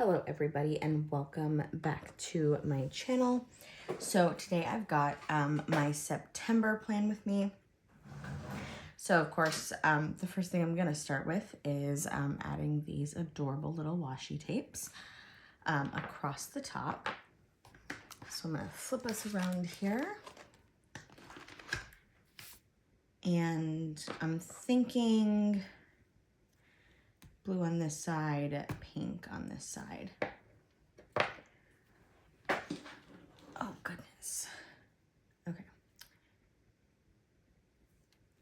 Hello everybody and welcome back to my channel. So today I've got my September plan with me. So of course the first thing I'm going to start with is adding these adorable little washi tapes across the top. So I'm going to flip us around here. And I'm thinking blue on this side, pink on this side. Oh goodness. Okay.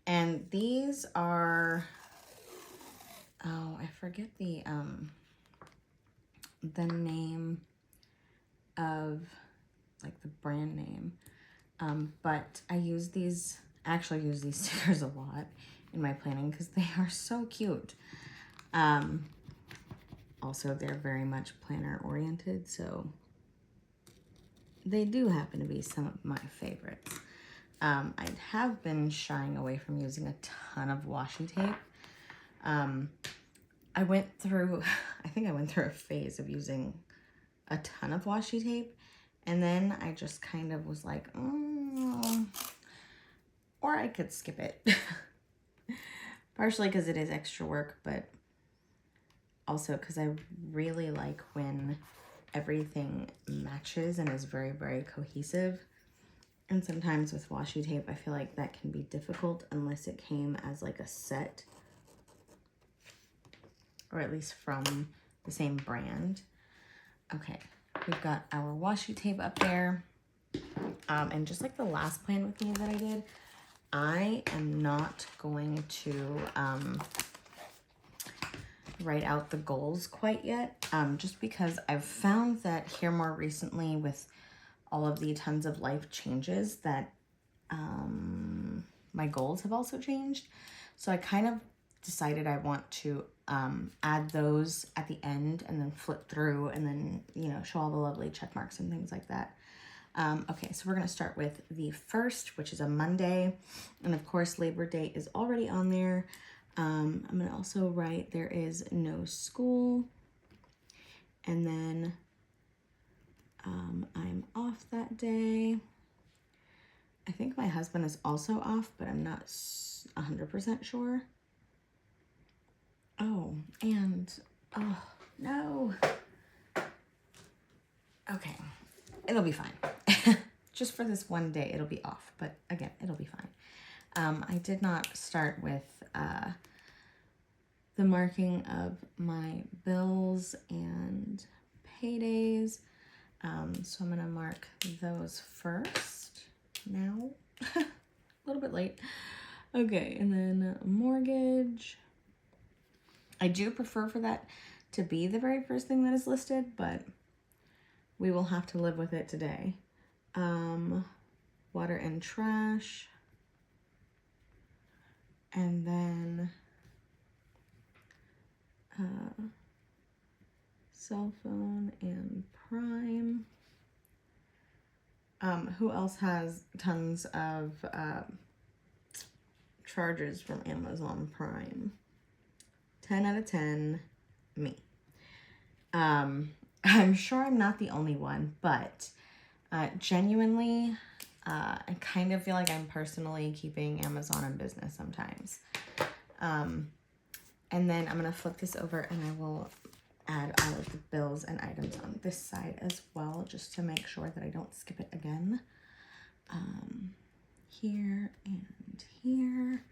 And these are, oh, I forget the name of, like, the brand name. But I actually use these stickers a lot in my planning because they are so cute. Also, they're very much planner oriented, so they do happen to be some of my favorites. I have been shying away from using a ton of washi tape. I think I went through a phase of using a ton of washi tape, and then I just kind of was like, or I could skip it. Partially because it is extra work, but also because I really like when everything matches and is very, very cohesive. And sometimes with washi tape, I feel like that can be difficult unless it came as like a set, or at least from the same brand. Okay, we've got our washi tape up there. And just like the last plan with me that I did, I am not going to write out the goals quite yet, just because I've found that here more recently with all of the tons of life changes that my goals have also changed. So I kind of decided I want to add those at the end and then flip through and then, you know, show all the lovely check marks and things like that. Okay, so we're going to start with the 1st, which is a Monday. And of course, Labor Day is already on there. I'm going to also write there is no school. And then I'm off that day. I think my husband is also off, but I'm not 100% sure. Oh, and, oh, no. Okay, it'll be fine. Just for this one day, it'll be off, but again, it'll be fine. I did not start with the marking of my bills and paydays. So I'm gonna mark those first now. A little bit late. Okay, and then mortgage. I do prefer for that to be the very first thing that is listed, but we will have to live with it today. Water and trash. And then cell phone and Prime. Who else has tons of charges from Amazon Prime? 10 out of 10, me. I'm sure I'm not the only one, but genuinely, I kind of feel like I'm personally keeping Amazon in business sometimes. And then I'm going to flip this over and I will add all of the bills and items on this side as well, just to make sure that I don't skip it again. Here and here.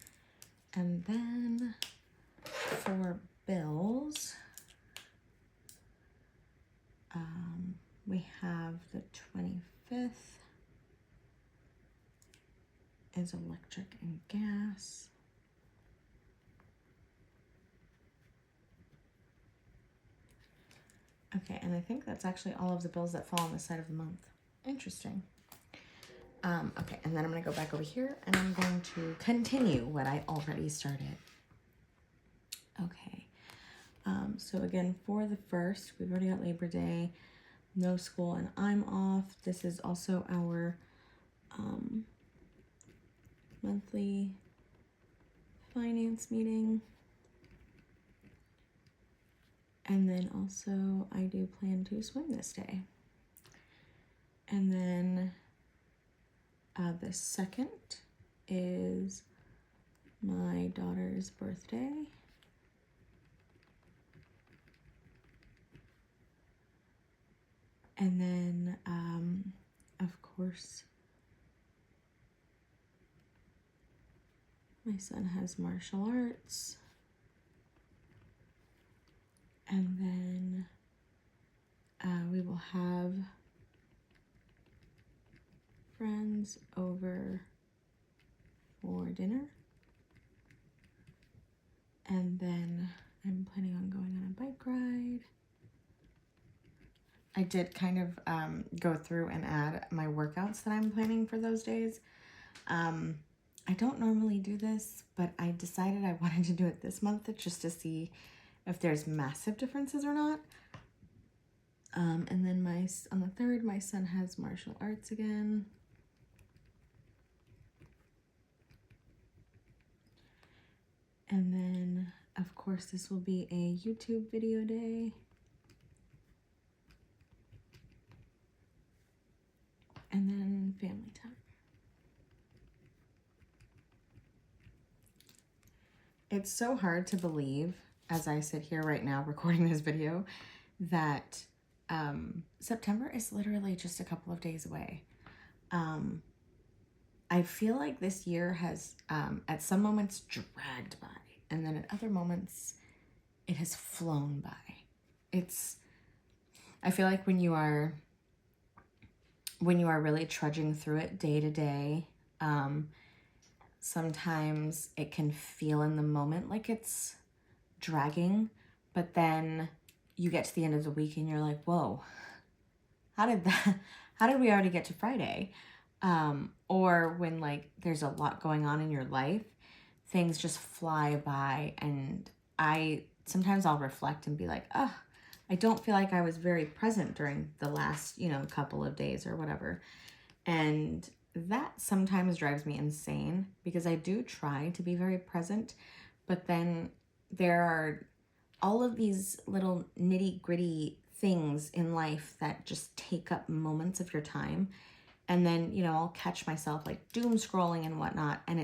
And then for bills, we have the 25th is electric and gas. Okay, and I think that's actually all of the bills that fall on the side of the month. Interesting. Okay, and then I'm going to go back over here and I'm going to continue what I already started. Okay, so again, for the 1st, we've already got Labor Day, no school, and I'm off. This is also our monthly finance meeting. And then also I do plan to swim this day. And then the 2nd is my daughter's birthday. And then, of course, my son has martial arts. And then we will have friends over for dinner. And then I'm planning on going on a bike ride. I did kind of go through and add my workouts that I'm planning for those days. I don't normally do this, but I decided I wanted to do it this month just to see if there's massive differences or not. And then on the 3rd, my son has martial arts again. And then, of course, this will be a YouTube video day. And then family time. It's so hard to believe, as I sit here right now recording this video, that September is literally just a couple of days away. I feel like this year has, at some moments, dragged by, and then at other moments, it has flown by. I feel like when you are really trudging through it day to day, sometimes it can feel in the moment like it's dragging, but then you get to the end of the week and you're like, whoa, how did we already get to Friday? Or when like there's a lot going on in your life, things just fly by, and sometimes I'll reflect and be like, oh, I don't feel like I was very present during the last, couple of days or whatever. And that sometimes drives me insane because I do try to be very present, but then there are all of these little nitty-gritty things in life that just take up moments of your time. And then, I'll catch myself like doom scrolling and whatnot, and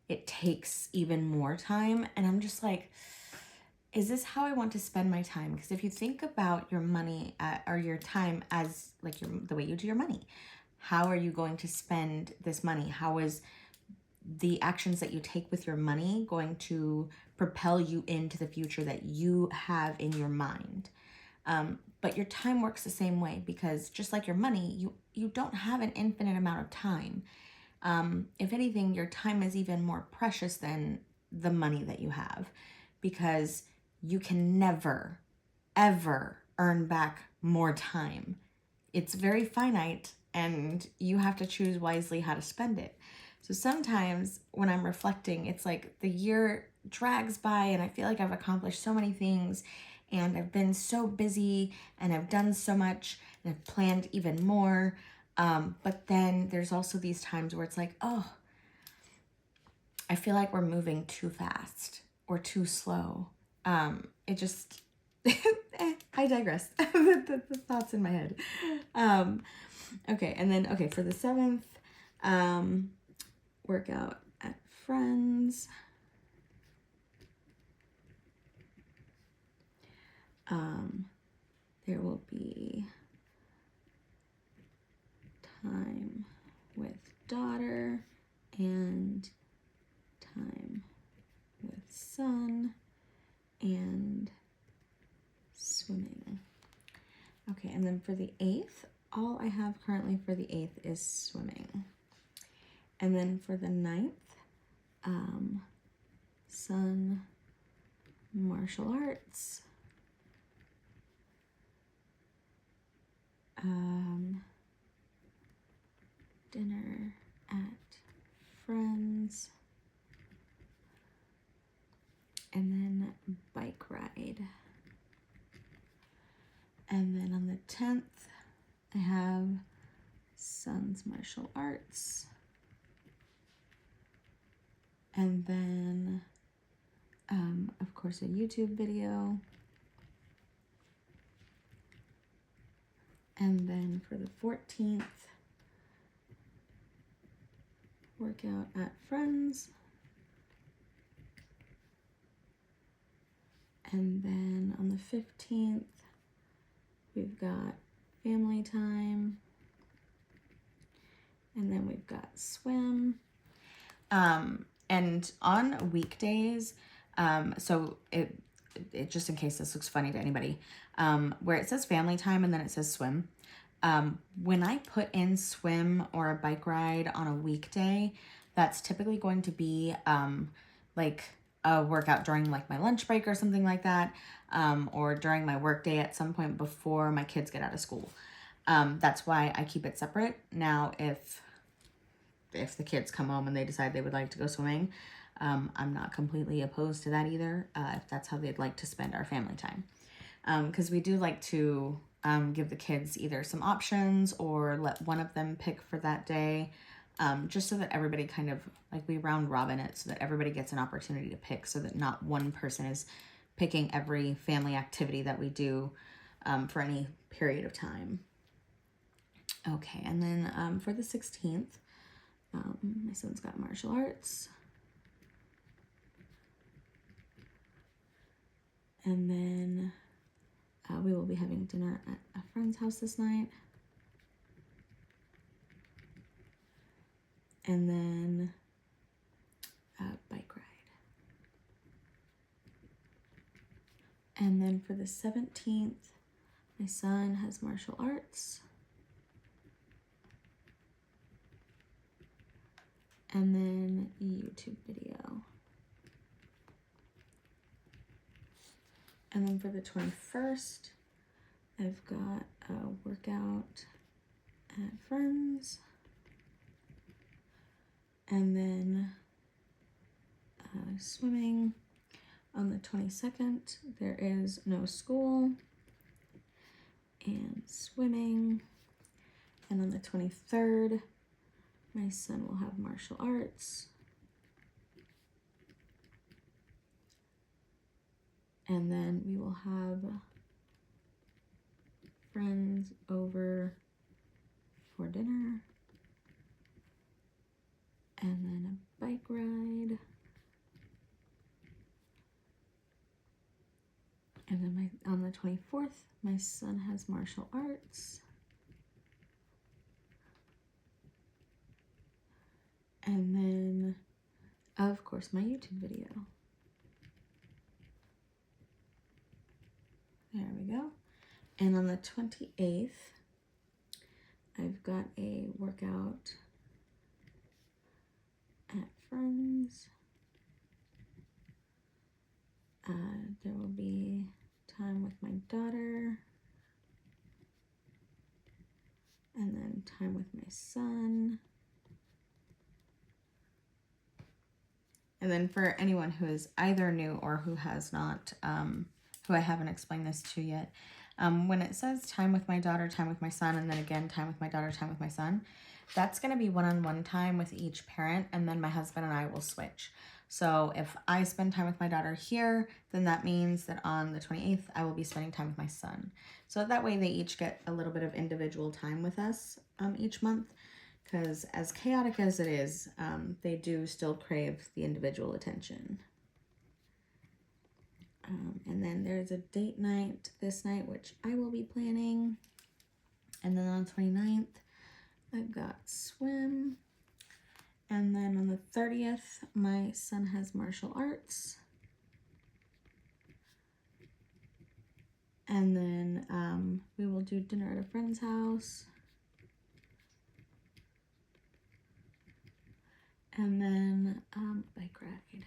it takes even more time. And I'm just like, is this how I want to spend my time? Because if you think about your money or your time as like the way you do your money, how are you going to spend this money? How is the actions that you take with your money going to propel you into the future that you have in your mind? But your time works the same way, because just like your money, you don't have an infinite amount of time. If anything, your time is even more precious than the money that you have, because you can never, ever earn back more time. It's very finite, and you have to choose wisely how to spend it. So sometimes when I'm reflecting, it's like the year drags by and I feel like I've accomplished so many things, and I've been so busy and I've done so much and I've planned even more. But then there's also these times where it's like, oh, I feel like we're moving too fast or too slow. It just, I digress. the thoughts in my head. Okay. And then, for the 7th, workout at friends. There will be time with daughter and time with son and swimming. Okay, and then for the 8th, all I have currently for the 8th is swimming. And then for the 9th, son, martial arts, dinner at friends, and then bike ride. And then on the 10th, I have son's martial arts, and then, of course, a YouTube video. And then for the 14th, workout at friends. And then on the 15th, we've got family time. And then we've got swim. And on weekdays, so it just in case this looks funny to anybody, where it says family time and then it says swim, when I put in swim or a bike ride on a weekday, that's typically going to be like a workout during like my lunch break or something like that, or during my work day at some point before my kids get out of school. That's why I keep it separate. Now, if the kids come home and they decide they would like to go swimming, I'm not completely opposed to that either, if that's how they'd like to spend our family time. Because we do like to give the kids either some options or let one of them pick for that day, just so that everybody kind of, like, we round robin it so that everybody gets an opportunity to pick, so that not one person is picking every family activity that we do for any period of time. Okay, and then for the 16th, my son's got martial arts. And then we will be having dinner at a friend's house this night. And then a bike ride. And then for the 17th, my son has martial arts. And then a YouTube video. And then for the 21st, I've got a workout at friends. And then swimming. On the 22nd, there is no school and swimming. And on the 23rd, my son will have martial arts. And then we will have friends over for dinner. And then a bike ride. And then on the 24th, my son has martial arts. And then, of course, my YouTube video. There we go. And on the 28th, I've got a workout at friends. There will be time with my daughter. And then time with my son. And then for anyone who is either new or who has not, who I haven't explained this to yet, when it says time with my daughter, time with my son, and then again time with my daughter, time with my son, that's going to be one-on-one time with each parent, and then my husband and I will switch. So if I spend time with my daughter here, then that means that on the 28th, I will be spending time with my son. So that way they each get a little bit of individual time with us each month, because as chaotic as it is, they do still crave the individual attention. And then there's a date night this night, which I will be planning. And then on the 29th, I've got swim. And then on the 30th, my son has martial arts. And then we will do dinner at a friend's house. And then bike ride.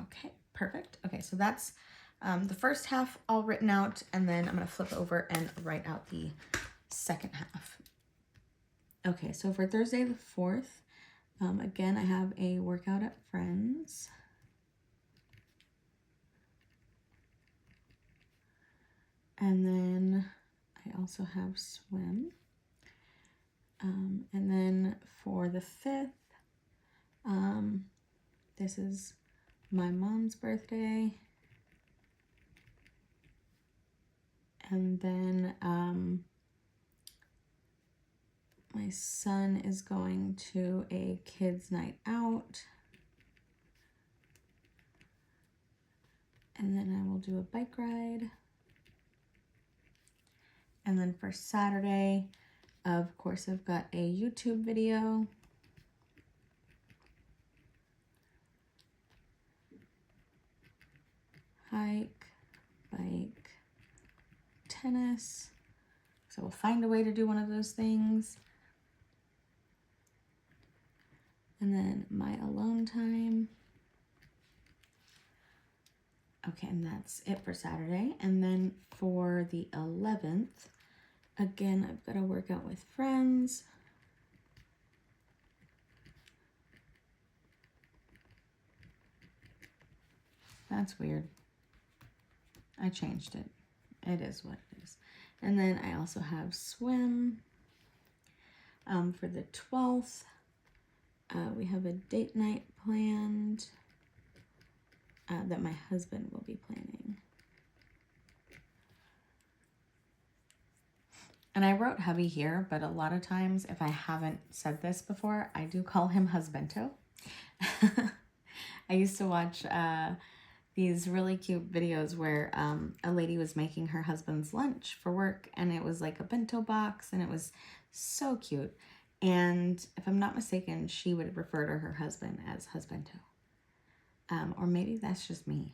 Okay, perfect. Okay, so that's the first half all written out, and then I'm going to flip over and write out the second half. Okay, so for Thursday the 4th, again, I have a workout at friends. And then I also have swim. And then for the 5th, this is my mom's birthday. And then my son is going to a kids' night out. And then I will do a bike ride. And then for Saturday, of course, I've got a YouTube video. Hike, bike, tennis. So we'll find a way to do one of those things. And then my alone time. Okay, and that's it for Saturday. And then for the 11th, again, I've got to work out with friends. That's weird. I changed it. It is what it is. And then I also have swim. For the 12th, we have a date night planned that my husband will be planning. And I wrote hubby here, but a lot of times, if I haven't said this before, I do call him husbento. I used to watch these really cute videos where a lady was making her husband's lunch for work, and it was like a bento box, and it was so cute. And if I'm not mistaken, she would refer to her husband as husbento. Or maybe that's just me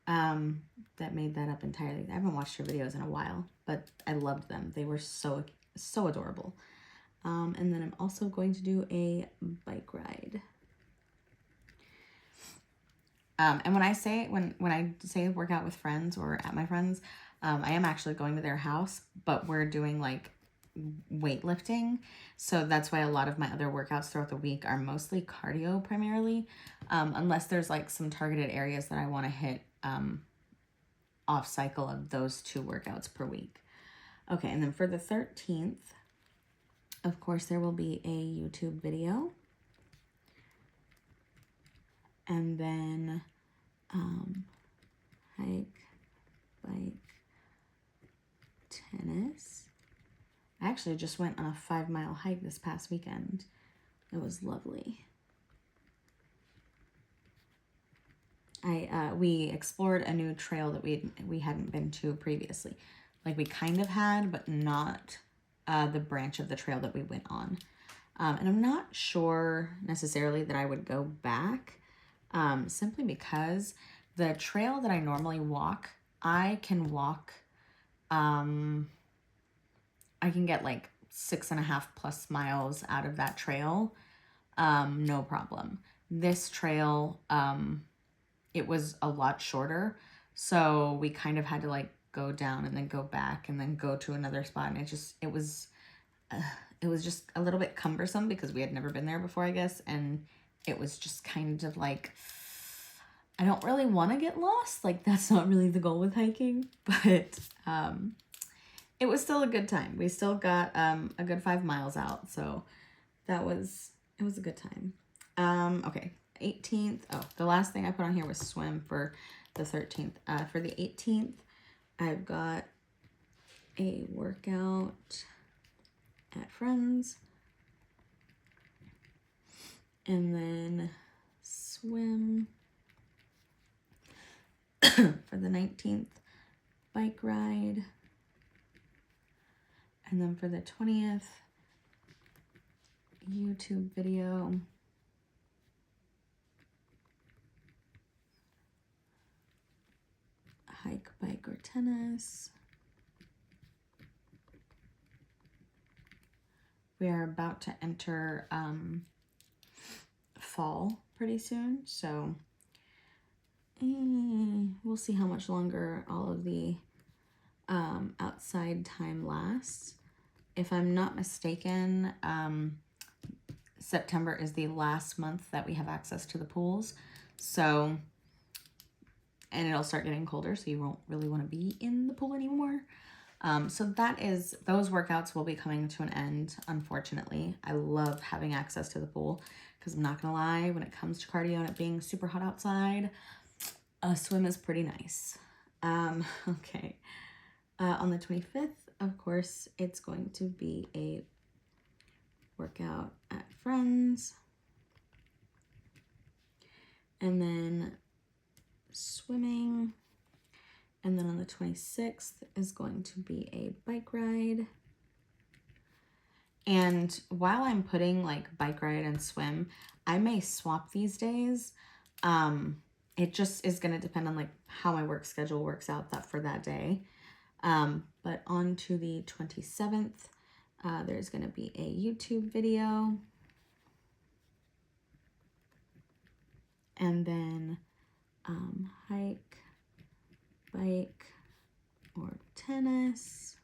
that made that up entirely. I haven't watched her videos in a while, but I loved them. They were so adorable. And then I'm also going to do a bike ride. And when I say work out with friends or at my friends, I am actually going to their house, but we're doing like weightlifting. So that's why a lot of my other workouts throughout the week are mostly cardio primarily, unless there's like some targeted areas that I want to hit off cycle of those 2 workouts per week. Okay, and then for the 13th, of course, there will be a YouTube video. And then hike, bike, tennis. I actually just went on a 5-mile hike this past weekend. It was lovely. We explored a new trail that we hadn't been to previously. Like we kind of had, but not the branch of the trail that we went on. And I'm not sure necessarily that I would go back, simply because the trail that I normally walk, I can walk, I can get like 6.5+ miles out of that trail, no problem. This trail, it was a lot shorter, so we kind of had to like go down and then go back and then go to another spot, and it was just a little bit cumbersome because we had never been there before, I guess, and it was just kind of like, I don't really want to get lost. Like, that's not really the goal with hiking, but it was still a good time. We still got a good 5 miles out, so it was a good time. Okay, 18th. Oh, the last thing I put on here was swim for the 13th. For the 18th, I've got a workout at friends, and then swim. For the 19th, bike ride. And then for the 20th, YouTube video. Hike, bike, or tennis. We are about to enter fall pretty soon, so we'll see how much longer all of the outside time lasts. If I'm not mistaken, September is the last month that we have access to the pools. So, and it'll start getting colder, so you won't really want to be in the pool anymore. So those workouts will be coming to an end, unfortunately. I love having access to the pool because I'm not going to lie, when it comes to cardio and it being super hot outside, a swim is pretty nice. Okay. On the 25th, of course, it's going to be a workout at Friends. And then swimming. And then on the 26th is going to be a bike ride. And while I'm putting like bike ride and swim, I may swap these days. It just is going to depend on like how my work schedule works out for that day. But on to the 27th, there's going to be a YouTube video. And then hike, bike, or tennis.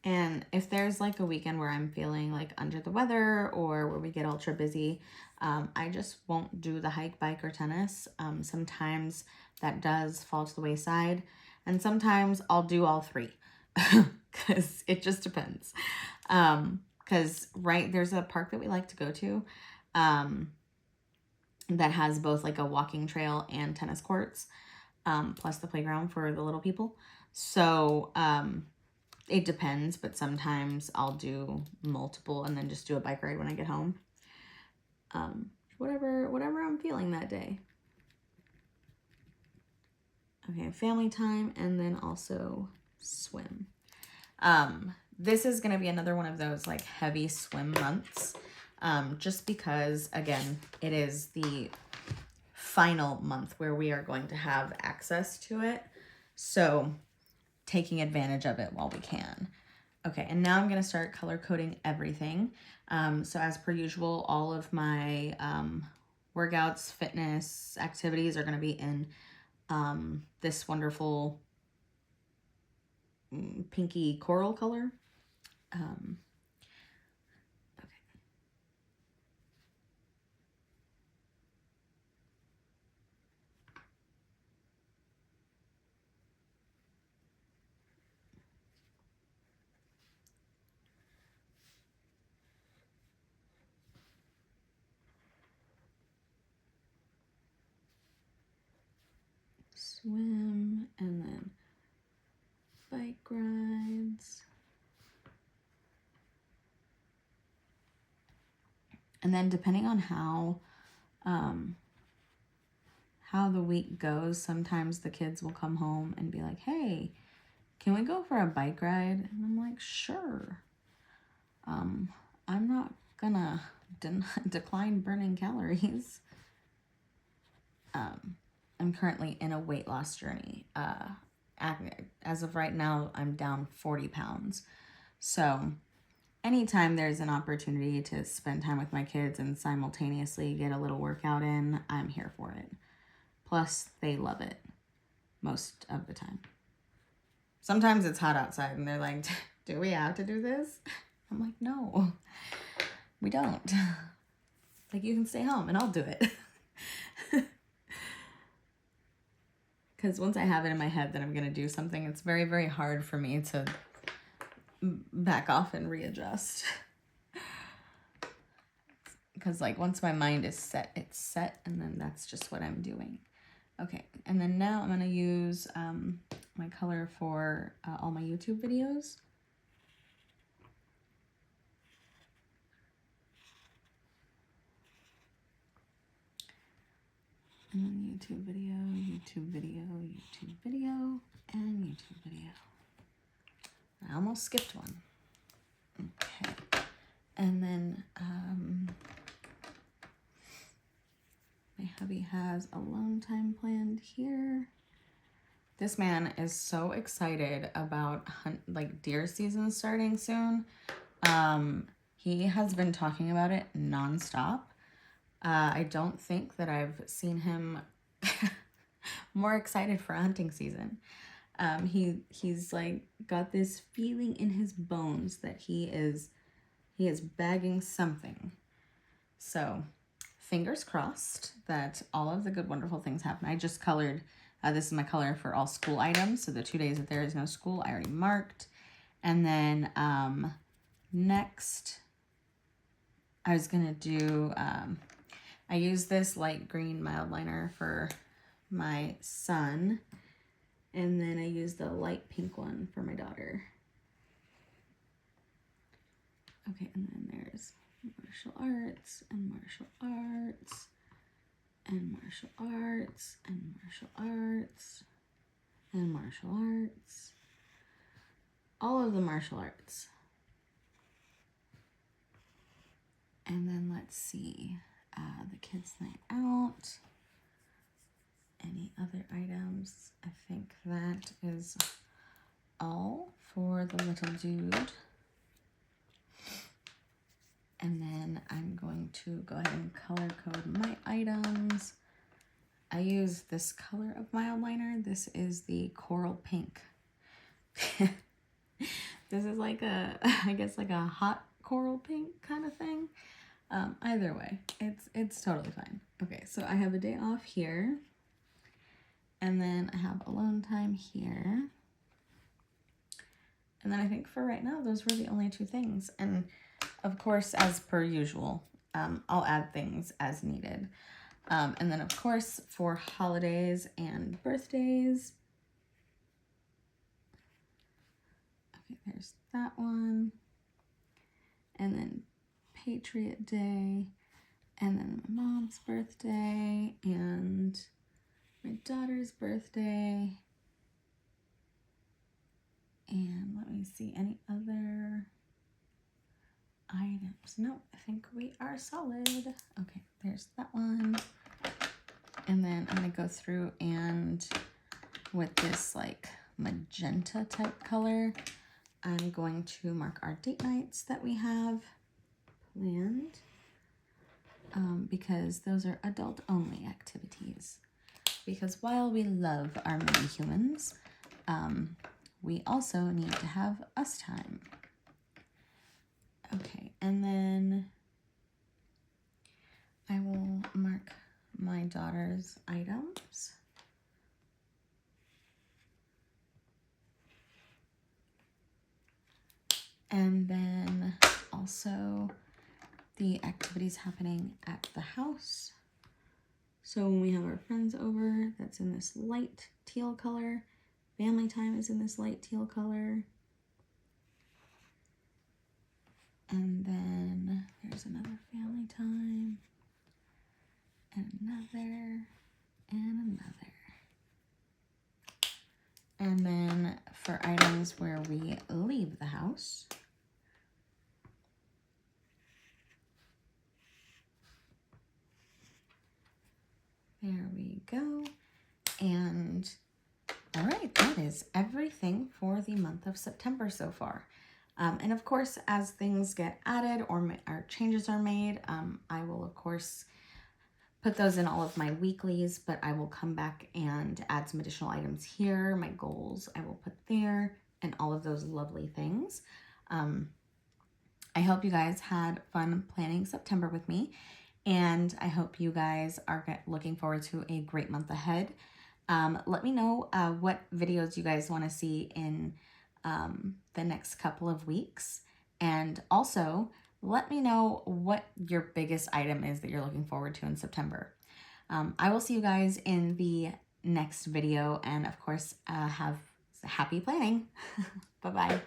And if there's like a weekend where I'm feeling like under the weather or where we get ultra busy, I just won't do the hike, bike, or tennis. Sometimes that does fall to the wayside. And sometimes I'll do all three because it just depends. Because there's a park that we like to go to that has both like a walking trail and tennis courts, plus the playground for the little people. So it depends, but sometimes I'll do multiple and then just do a bike ride when I get home. Whatever I'm feeling that day. Okay, family time, and then also swim. This is going to be another one of those like heavy swim months, just because, again, it is the final month where we are going to have access to it. So taking advantage of it while we can. Okay, and now I'm going to start color coding everything. So as per usual, all of my workouts, fitness, activities are going to be in this wonderful pinky coral color. Okay. Swim, and then bike rides. And then depending on how the week goes, sometimes the kids will come home and be like, hey, can we go for a bike ride? And I'm like, sure. I'm not gonna decline burning calories. I'm currently in a weight loss journey. As of right now, I'm down 40 pounds. So anytime there's an opportunity to spend time with my kids and simultaneously get a little workout in, I'm here for it. Plus, they love it most of the time. Sometimes it's hot outside and they're like, do we have to do this? I'm like, no, we don't. Like, you can stay home and I'll do it. Because once I have it in my head that I'm going to do something, it's very, very hard for me to back off and readjust. Because like once my mind is set, it's set, and then that's just what I'm doing. Okay, and then now I'm going to use my color for all my YouTube videos. And YouTube video, YouTube video, YouTube video, and YouTube video. I almost skipped one. Okay. And then my hubby has alone time planned here. This man is so excited about deer season starting soon. He has been talking about it nonstop. I don't think that I've seen him more excited for hunting season. He's like got this feeling in his bones that he is bagging something. So fingers crossed that all of the good, wonderful things happen. I just colored, this is my color for all school items. So the 2 days that there is no school, I already marked. And then next, I was going to do, I use this light green mild liner for my son. And then I used the light pink one for my daughter. Okay, and then there's martial arts and martial arts and martial arts and martial arts and martial arts. All of the martial arts. And then let's see, the kids' night out. Any other items? I think that is all for the little dude. And then I'm going to go ahead and color code my items. I use this color of mild liner. This is the coral pink. This is like a, I guess like a hot coral pink kind of thing. Either way, it's totally fine. Okay, so I have a day off here. And then I have alone time here. And then I think for right now, those were the only two things. And of course, as per usual, I'll add things as needed. And then of course, for holidays and birthdays. Okay, there's that one. And then Patriot Day. And then my mom's birthday. And my daughter's birthday. And let me see, any other items? No, I think we are solid. Okay, there's that one. And then I'm gonna go through and with this like magenta type color, I'm going to mark our date nights that we have planned because those are adult only activities. Because while we love our mini humans, we also need to have us time. Okay, and then I will mark my daughter's items. And then also the activities happening at the house. So when we have our friends over, that's in this light teal color. Family time is in this light teal color. And then there's another family time. And another. And another. And then for items where we leave the house. There we go. And all right, that is everything for the month of September so far. And of course, as things get added or changes are made, I will of course put those in all of my weeklies, but I will come back and add some additional items here. My goals I will put there and all of those lovely things. I hope you guys had fun planning September with me, and I hope you guys are looking forward to a great month ahead. Let me know what videos you guys want to see in the next couple of weeks. And also, let me know what your biggest item is that you're looking forward to in September. I will see you guys in the next video. And of course, have happy planning. Bye-bye.